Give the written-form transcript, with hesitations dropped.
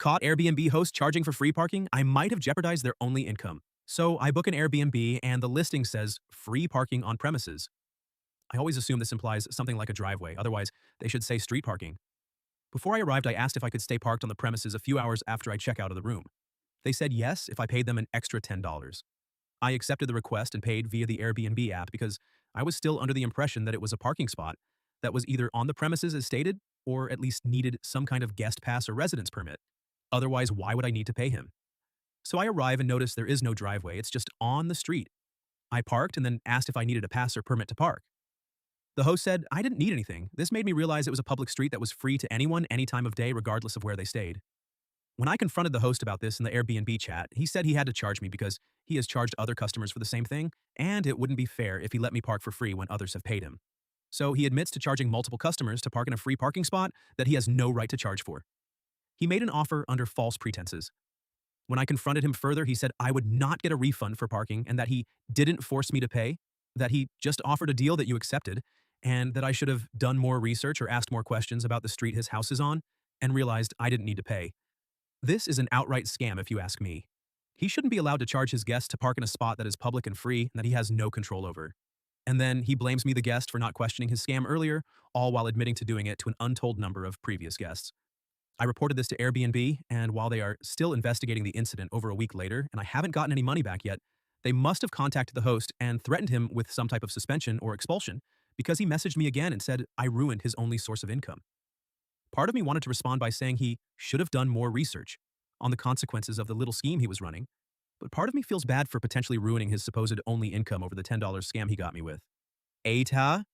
Caught Airbnb host charging for free parking, I might have jeopardized their only income. So I book an Airbnb and the listing says free parking on premises. I always assume this implies something like a driveway, otherwise, they should say street parking. Before I arrived, I asked if I could stay parked on the premises a few hours after I check out of the room. They said yes if I paid them an extra $10. I accepted the request and paid via the Airbnb app because I was still under the impression that it was a parking spot that was either on the premises as stated or at least needed some kind of guest pass or residence permit. Otherwise, why would I need to pay him? So I arrive and notice there is no driveway, it's just on the street. I parked and then asked if I needed a pass or permit to park. The host said I didn't need anything. This made me realize it was a public street that was free to anyone, any time of day, regardless of where they stayed. When I confronted the host about this in the Airbnb chat, he said he had to charge me because he has charged other customers for the same thing, and it wouldn't be fair if he let me park for free when others have paid him. So he admits to charging multiple customers to park in a free parking spot that he has no right to charge for. He made an offer under false pretenses. When I confronted him further, he said I would not get a refund for parking and that he didn't force me to pay, that he just offered a deal that you accepted, and that I should have done more research or asked more questions about the street his house is on and realized I didn't need to pay. This is an outright scam if you ask me. He shouldn't be allowed to charge his guests to park in a spot that is public and free and that he has no control over. And then he blames me, the guest, for not questioning his scam earlier, all while admitting to doing it to an untold number of previous guests. I reported this to Airbnb, and while they are still investigating the incident over a week later, and I haven't gotten any money back yet, they must have contacted the host and threatened him with some type of suspension or expulsion because he messaged me again and said I ruined his only source of income. Part of me wanted to respond by saying he should have done more research on the consequences of the little scheme he was running, but part of me feels bad for potentially ruining his supposed only income over the $10 scam he got me with. Eta?